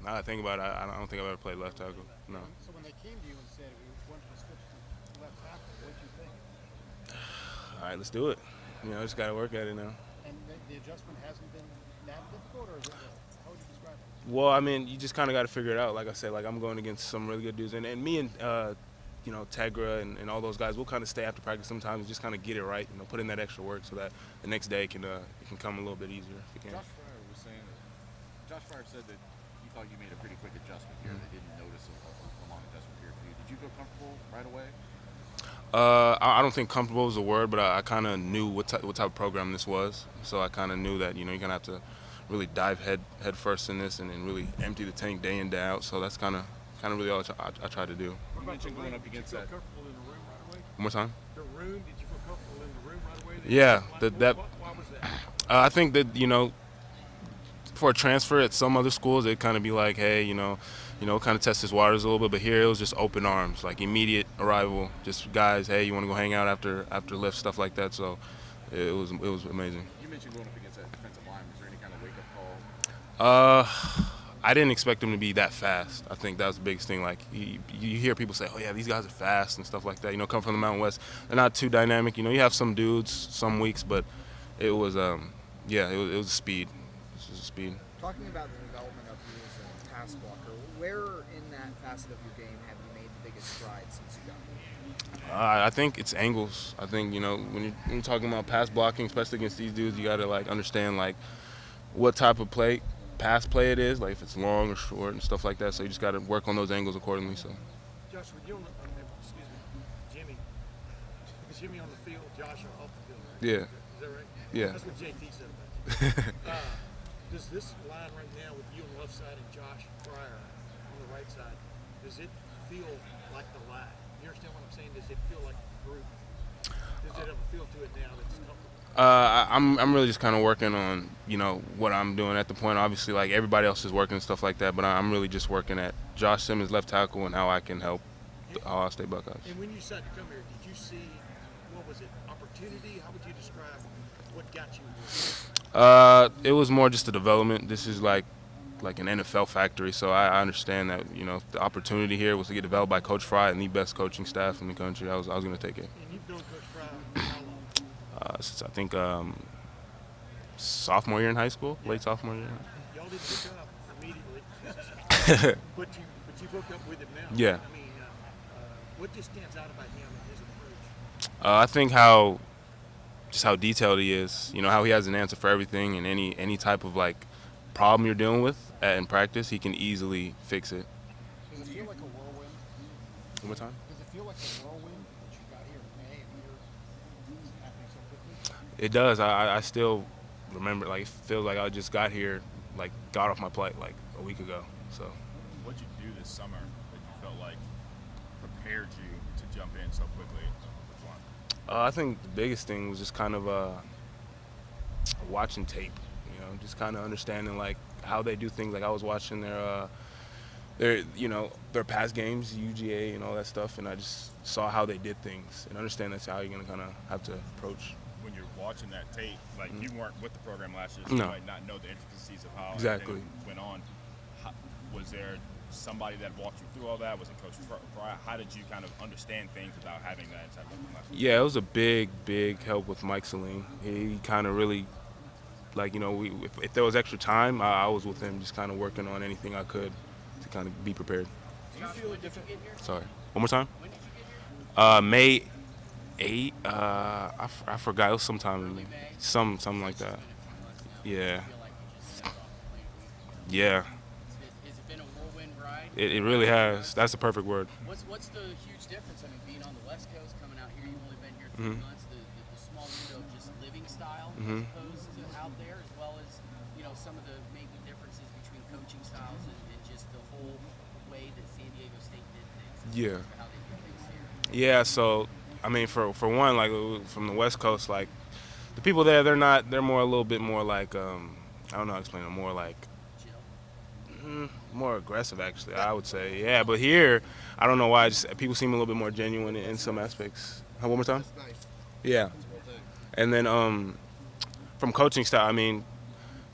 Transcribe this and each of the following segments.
Now that I think about it, I don't think I've ever played left tackle. No. So when they came to you and said we wanted to switch to left tackle, what did you think? All right, let's do it. Just got to work at it now. And the adjustment hasn't been that difficult, or is it? How would you describe it? Well, I mean, you just kind of got to figure it out. Like I said, like I'm going against some really good dudes, and me and Tegra and all those guys, we'll kind of stay after practice sometimes and just kind of get it right. Put in that extra work so that the next day it can come a little bit easier if you can. Josh Fryer said that he thought you made a pretty quick adjustment here. They didn't notice a long adjustment here for you. Did you feel comfortable right away? I don't think comfortable is a word, but I kind of knew what type of program this was. So I kind of knew that you're gonna have to really dive head first in this and really empty the tank day in day out. So that's kind of really all I try to do. You mentioned going up against that. Did you feel comfortable in the room right away? One more time. The room? Did you feel comfortable in the room right away? Yeah, Why was that? I think that for a transfer at some other schools, it'd kind of be like, hey, kind of test his waters a little bit. But here it was just open arms, like immediate arrival, just guys, hey, you want to go hang out after lift, stuff like that. So it was amazing. You mentioned going up against that defensive line. Was there any kind of wake up call? I didn't expect him to be that fast. I think that was the biggest thing. Like you hear people say, oh yeah, these guys are fast and stuff like that. Come from the Mountain West. They're not too dynamic. You have some dudes some weeks, but it was it was speed. It was speed. Talking about the development of you as a pass blocker, where in that facet of your game have you made the biggest strides since you got here? I think it's angles. I think when you're talking about pass blocking, especially against these dudes, you got to understand what type of pass play it is, like if it's long or short and stuff like that. So you just got to work on those angles accordingly. So. Josh, with you excuse me, Jimmy on the field, Josh off the field, right? Yeah. Is that right? Yeah. That's what JT said about you. Does this line right now with you on the left side and Josh Fryer on the right side, does it feel like the line? You understand what I'm saying? Does it feel like the group? Does it have a feel to it now that's comfortable? I'm really just kind of working on what I'm doing at the point. Obviously, like everybody else is working and stuff like that, but I'm really just working at Josh Simmons left tackle and how I can help the Ohio State Buckeyes. And when you decided to come here, did you see what was it? Opportunity? How would you describe what got you here? It was more just a development. This is like an NFL factory, so I understand that the opportunity here was to get developed by Coach Fry and the best coaching staff in the country. I was going to take it. And you've known Coach Fry how long? Since I think sophomore year in high school, late sophomore year. Y'all didn't hook up immediately, but you hook up with him now. Yeah. I mean, what just stands out about him and his approach? I think just how detailed he is. How he has an answer for everything, and any type of problem you're dealing with in practice, he can easily fix it. Does it feel like a whirlwind? One more time. Does it feel like a whirlwind that you got here in May and it's happening so quickly? It does. I still remember. It feels like I just got here, got off my plane a week ago. So. What'd you do this summer that you felt like prepared you to jump in so quickly? Which one? I think the biggest thing was just kind of watching tape. Just kind of understanding how they do things. I was watching their past games, UGA and all that stuff, and I just saw how they did things and understand that's how you're gonna kind of have to approach. When you're watching that tape, you weren't with the program last year, so No. you might not know the intricacies of how Exactly. everything went on. Was there somebody that walked you through all that? Was it Coach Fry? How did you kind of understand things without having that inside program last year? Yeah, it was a big help with Mike Saline. He kind of really, if there was extra time, I was with him just kind of working on anything I could to kind of be prepared. Do you feel different? Sorry. One more time? When did you get here? May 8. I forgot. It was sometime in May. Something like that. Yeah. Yeah. Has it been a whirlwind ride? It really has. That's the perfect word. What's the huge difference? I mean, being on the West Coast, coming out here, you've only been here 3 months. The small window of just living style as opposed to out there, as well as some of the maybe differences between coaching styles and just the whole way that San Diego State did things. As Yeah. opposed to how they do things here. Yeah. So, I mean, for one, from the West Coast, the people there, they're more a little bit more I don't know how to explain it. More Chill. more aggressive, actually, I would say. Yeah, but here, I don't know why. People seem a little bit more genuine in some aspects. One more time. That's nice. Yeah. And then from coaching style, I mean,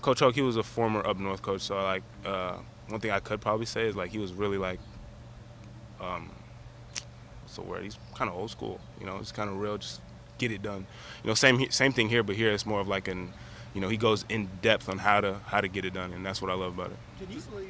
Coach Hoke, he was a former up north coach, so one thing I could probably say is like he was really like, what's the word? He's kind of old school. You know, it's kind of real. Just get it done. You know, same thing here, but here it's more of like he goes in depth on how to get it done, and that's what I love about it. Can you believe